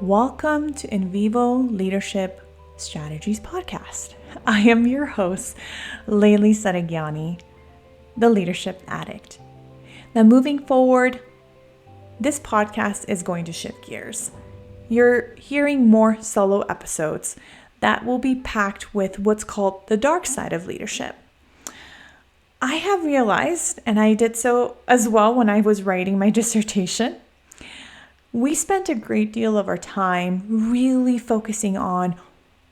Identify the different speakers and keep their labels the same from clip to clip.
Speaker 1: Welcome to In Vivo Leadership Strategies Podcast. I am your host, Leili Sadaghiani, the Leadership Addict. Now, moving forward, this podcast is going to shift gears. You're hearing more solo episodes that will be packed with what's called the dark side of leadership. I have realized, and I did so as well when I was writing my dissertation, we spent a great deal of our time really focusing on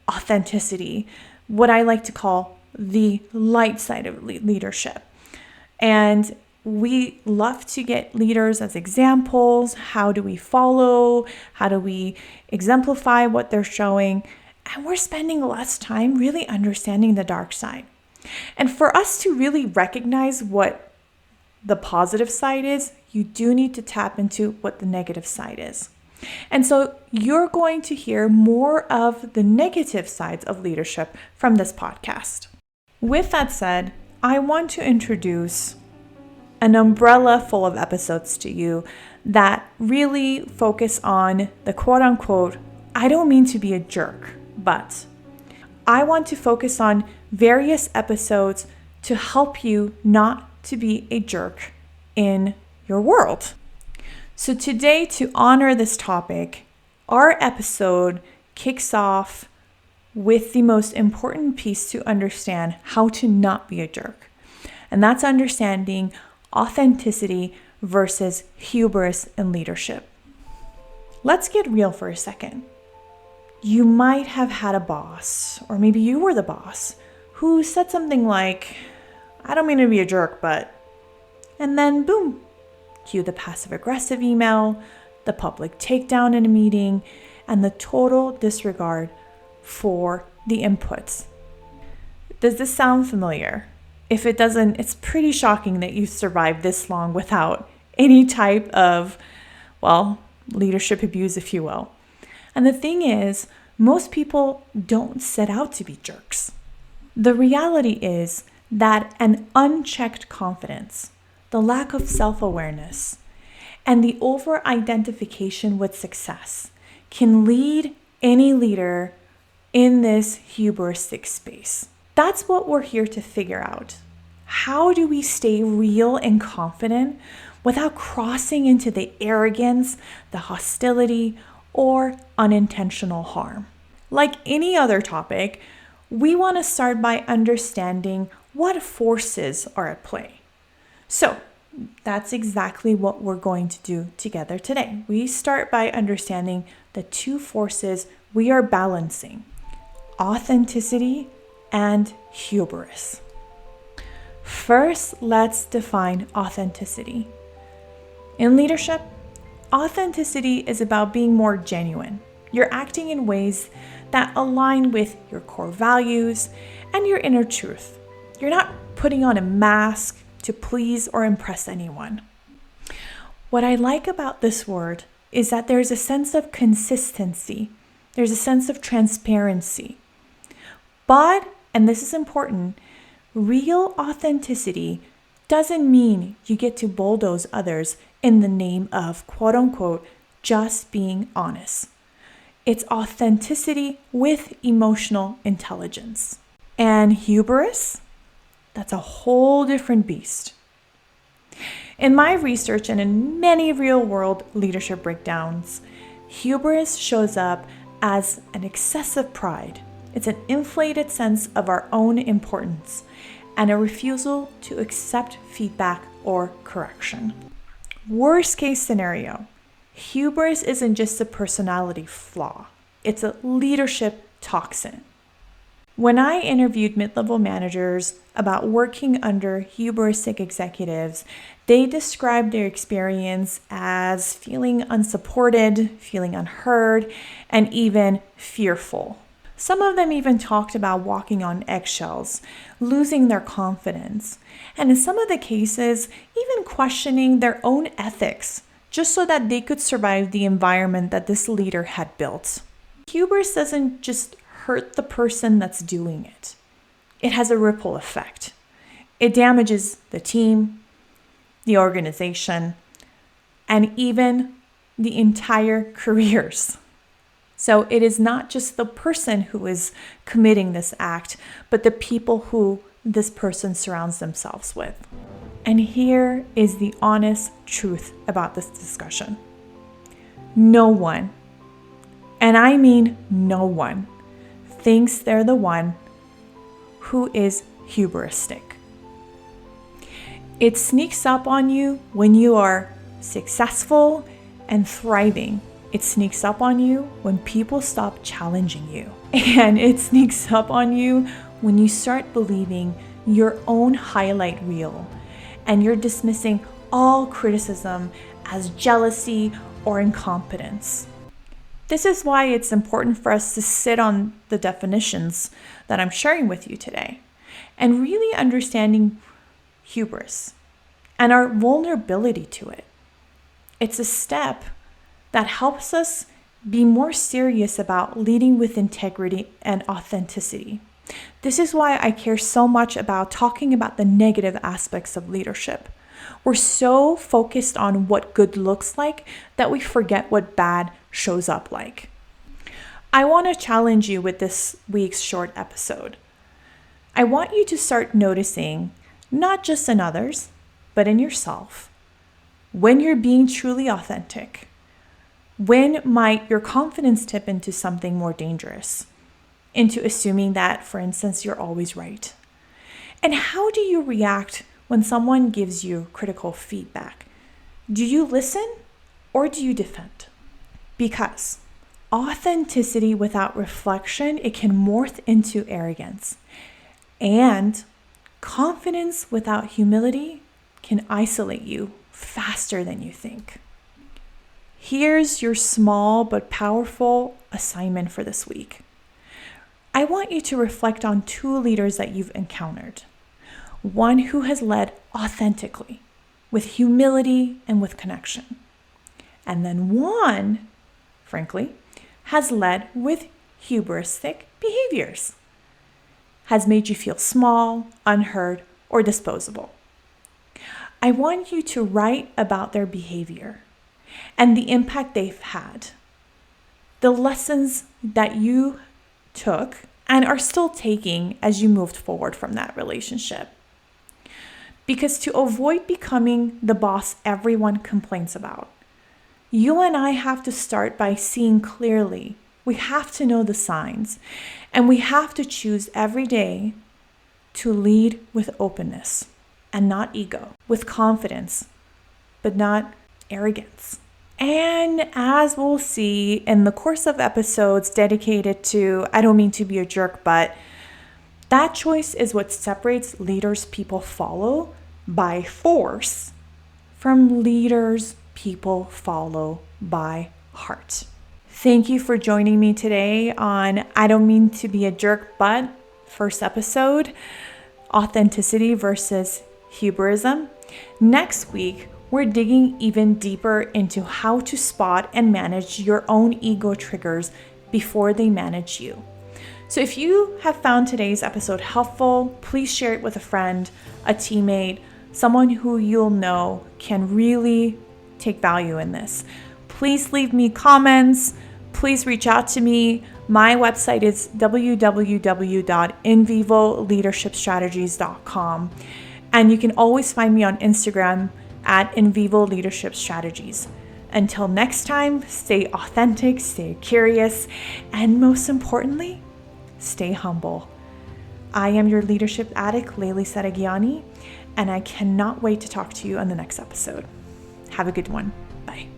Speaker 1: authenticity, what I like to call the light side of leadership. And we love to get leaders as examples. How do we follow? How do we exemplify what they're showing? And we're spending less time really understanding the dark side. And for us to really recognize what the positive side is, you do need to tap into what the negative side is. And so you're going to hear more of the negative sides of leadership from this podcast. With that said, I want to introduce an umbrella full of episodes to you that really focus on the quote unquote, I don't mean to be a jerk, but I want to focus on various episodes to help you not to be a jerk in your world. So today, to honor this topic, our episode kicks off with the most important piece to understand how to not be a jerk. And that's understanding authenticity versus hubris in leadership. Let's get real for a second. You might have had a boss, or maybe you were the boss, who said something like, I don't mean to be a jerk, but, and then boom, cue the passive-aggressive email, the public takedown in a meeting, and the total disregard for the inputs. Does this sound familiar? If it doesn't, it's pretty shocking that you've survived this long without any type of, leadership abuse, if you will. And the thing is, most people don't set out to be jerks. The reality is that an unchecked confidence, the lack of self-awareness, and the over-identification with success can lead any leader in this hubristic space. That's what we're here to figure out. How do we stay real and confident without crossing into the arrogance, the hostility, or unintentional harm? Like any other topic, we want to start by understanding what forces are at play. So that's exactly what we're going to do together today. We start by understanding the two forces we are balancing: authenticity and hubris. First, let's define authenticity. In leadership, authenticity is about being more genuine. You're acting in ways that align with your core values and your inner truth. You're not putting on a mask to please or impress anyone. What I like about this word is that there's a sense of consistency. There's a sense of transparency. But, and this is important, real authenticity doesn't mean you get to bulldoze others in the name of, quote unquote, just being honest. It's authenticity with emotional intelligence. And hubris, that's a whole different beast. In my research and in many real-world leadership breakdowns, hubris shows up as an excessive pride. It's an inflated sense of our own importance and a refusal to accept feedback or correction. Worst case scenario, hubris isn't just a personality flaw, it's a leadership toxin. When I interviewed mid-level managers about working under hubristic executives, they described their experience as feeling unsupported, feeling unheard, and even fearful. Some of them even talked about walking on eggshells, losing their confidence, and in some of the cases, even questioning their own ethics, just so that they could survive the environment that this leader had built. Hubris doesn't just hurt the person that's doing it. It has a ripple effect. It damages the team, the organization, and even the entire careers. So it is not just the person who is committing this act, but the people who this person surrounds themselves with. And here is the honest truth about this discussion. No one, and I mean no one, thinks they're the one who is hubristic. It sneaks up on you when you are successful and thriving. It sneaks up on you when people stop challenging you. And it sneaks up on you when you start believing your own highlight reel and you're dismissing all criticism as jealousy or incompetence. This is why it's important for us to sit on the definitions that I'm sharing with you today and really understanding hubris and our vulnerability to it. It's a step that helps us be more serious about leading with integrity and authenticity. This is why I care so much about talking about the negative aspects of leadership. We're so focused on what good looks like that we forget what bad shows up like. I want to challenge you with this week's short episode. I want you to start noticing, not just in others, but in yourself, when you're being truly authentic. When might your confidence tip into something more dangerous? Into assuming that, for instance, you're always right? And how do you react when someone gives you critical feedback? Do you listen or do you defend? Because authenticity without reflection, it can morph into arrogance. And confidence without humility can isolate you faster than you think. Here's your small but powerful assignment for this week. I want you to reflect on 2 leaders that you've encountered. One who has led authentically, with humility and with connection. And then one, frankly, has led with hubristic behaviors. Has made you feel small, unheard, or disposable. I want you to write about their behavior and the impact they've had, the lessons that you took and are still taking as you moved forward from that relationship. Because to avoid becoming the boss everyone complains about, you and I have to start by seeing clearly. We have to know the signs, and we have to choose every day to lead with openness and not ego, with confidence, but not arrogance. And as we'll see in the course of episodes dedicated to, I don't mean to be a jerk, but that choice is what separates leaders people follow by force from leaders people follow by heart. Thank you for joining me today on I Don't Mean to Be a Jerk, but first episode, authenticity versus hubrism. Next week, we're digging even deeper into how to spot and manage your own ego triggers before they manage you. So if you have found today's episode helpful, please share it with a friend, a teammate, someone who you'll know can really take value in this. Please leave me comments. Please reach out to me. My website is www.invivoleadershipstrategies.com. And you can always find me on Instagram at invivoleadershipstrategies. Until next time, stay authentic, stay curious, and most importantly, stay humble. I am your leadership addict, Leili Sadaghiani, and I cannot wait to talk to you on the next episode. Have a good one. Bye.